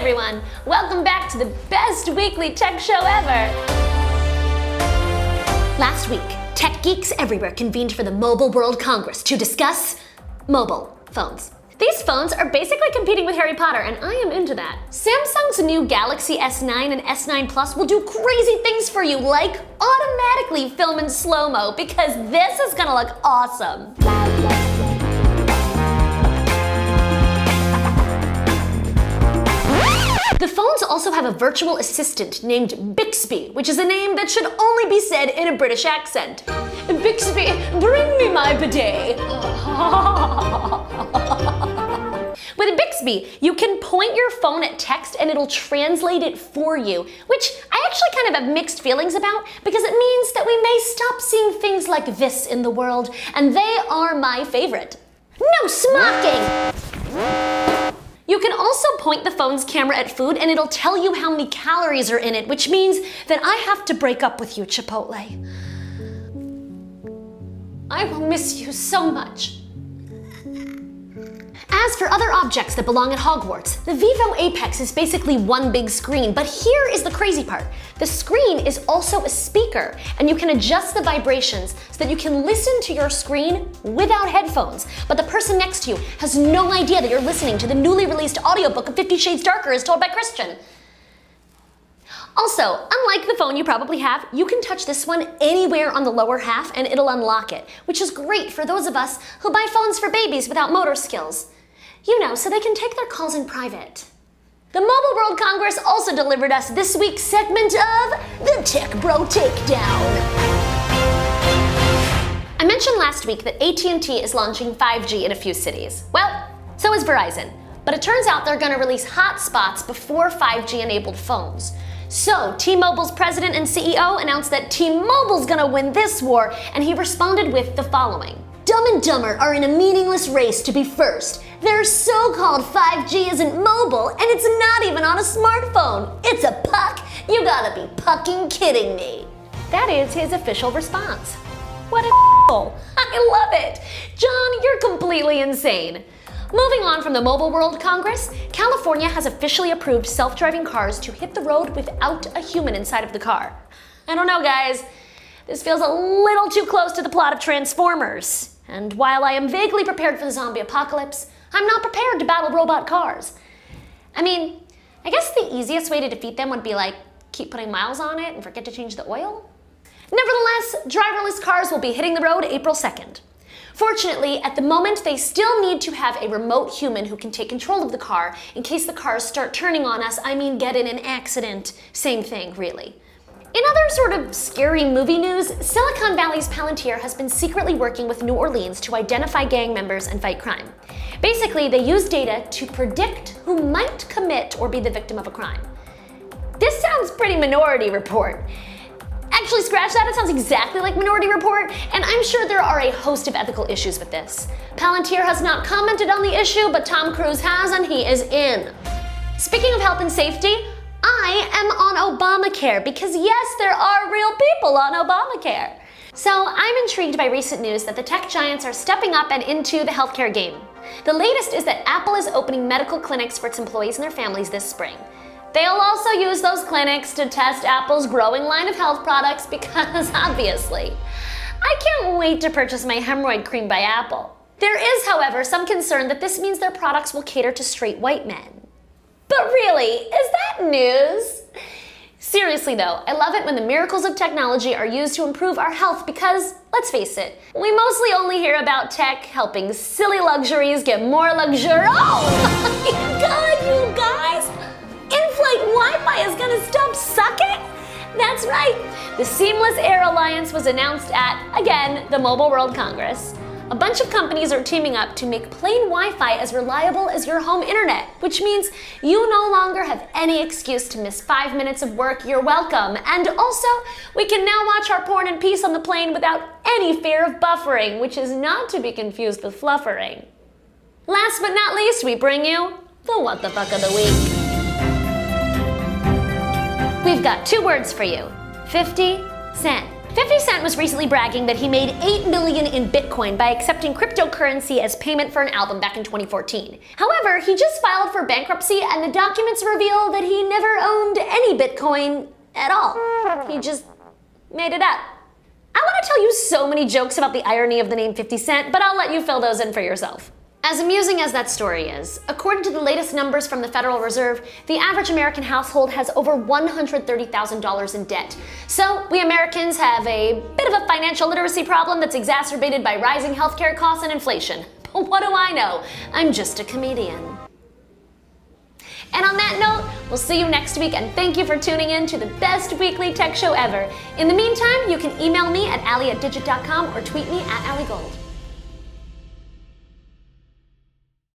everyone! Welcome back to the best weekly tech show ever! Last week, tech geeks everywhere convened for the Mobile World Congress to discuss mobile phones. These phones are basically competing with Harry Potter, and I am into that. Samsung's new Galaxy S9 and S9 Plus will do crazy things for you, like automatically film in slow-mo, because this is gonna look awesome. The phones also have a virtual assistant named Bixby, which is a name that should only be said in a British accent. Bixby, bring me my bidet. With Bixby, you can point your phone at text and it'll translate it for you, which I actually kind of have mixed feelings about because it means that we may stop seeing things like this in the world, and they are my favorite. No smocking! You can also point the phone's camera at food and it'll tell you how many calories are in it, which means that I have to break up with you, Chipotle. I will miss you so much. As for other objects that belong at Hogwarts, the Vivo Apex is basically one big screen, but here is the crazy part. The screen is also a speaker, and you can adjust the vibrations so that you can listen to your screen without headphones, but the person next to you has no idea that you're listening to the newly released audiobook of 50 Shades Darker as told by Christian. Also, unlike the phone you probably have, you can touch this one anywhere on the lower half and it'll unlock it, which is great for those of us who buy phones for babies without motor skills. You know, so they can take their calls in private. The Mobile World Congress also delivered us this week's segment of the Tech Bro Takedown. I mentioned last week that AT&T is launching 5G in a few cities. Well, so is Verizon, but it turns out they're gonna release hotspots before 5G-enabled phones. So, T-Mobile's president and CEO announced that T-Mobile's gonna win this war, and he responded with the following. Dumb and Dumber are in a meaningless race to be first. Their so-called 5G isn't mobile, and it's not even on a smartphone. It's a puck? You gotta be pucking kidding me. That is his official response. What a I love it. John, you're completely insane. Moving on from the Mobile World Congress, California has officially approved self-driving cars to hit the road without a human inside of the car. I don't know, guys. This feels a little too close to the plot of Transformers. And while I am vaguely prepared for the zombie apocalypse, I'm not prepared to battle robot cars. I mean, I guess the easiest way to defeat them would be like, keep putting miles on it and forget to change the oil. Nevertheless, driverless cars will be hitting the road April 2nd. Fortunately, at the moment, they still need to have a remote human who can take control of the car in case the cars start turning on us, I mean get in an accident. Same thing, really. In other sort of scary movie news, Silicon Valley's Palantir has been secretly working with New Orleans to identify gang members and fight crime. Basically, they use data to predict who might commit or be the victim of a crime. This sounds pretty Minority Report. Actually, scratch that, it sounds exactly like Minority Report, and I'm sure there are a host of ethical issues with this. Palantir has not commented on the issue, but Tom Cruise has, and he is in. Speaking of health and safety, I am on Obamacare because yes, there are real people on Obamacare. So I'm intrigued by recent news that the tech giants are stepping up and into the healthcare game. The latest is that Apple is opening medical clinics for its employees and their families this spring. They'll also use those clinics to test Apple's growing line of health products because obviously, I can't wait to purchase my hemorrhoid cream by Apple. There is, however, some concern that this means their products will cater to straight white men. But really, is that news? Seriously though, I love it when the miracles of technology are used to improve our health because, let's face it, we mostly only hear about tech helping silly luxuries get more luxurious. Oh my god, you guys! In-flight Wi-Fi is gonna stop sucking? That's right! The Seamless Air Alliance was announced at, again, the Mobile World Congress. A bunch of companies are teaming up to make plain Wi-Fi as reliable as your home internet, which means you no longer have any excuse to miss 5 minutes of work. You're welcome. And also, we can now watch our porn in peace on the plane without any fear of buffering, which is not to be confused with fluffering. Last but not least, we bring you the What the Fuck of the Week. We've got 2 words for you. 50 Cent. 50 Cent was recently bragging that he made $8 million in Bitcoin by accepting cryptocurrency as payment for an album back in 2014. However, he just filed for bankruptcy and the documents reveal that he never owned any Bitcoin at all. He just made it up. I want to tell you so many jokes about the irony of the name 50 Cent, but I'll let you fill those in for yourself. As amusing as that story is, according to the latest numbers from the Federal Reserve, the average American household has over $130,000 in debt. So we Americans have a bit of a financial literacy problem that's exacerbated by rising healthcare costs and inflation. But what do I know? I'm just a comedian. And on that note, we'll see you next week, and thank you for tuning in to the best weekly tech show ever. In the meantime, you can email me at ali@dgit.com or tweet me at aligold.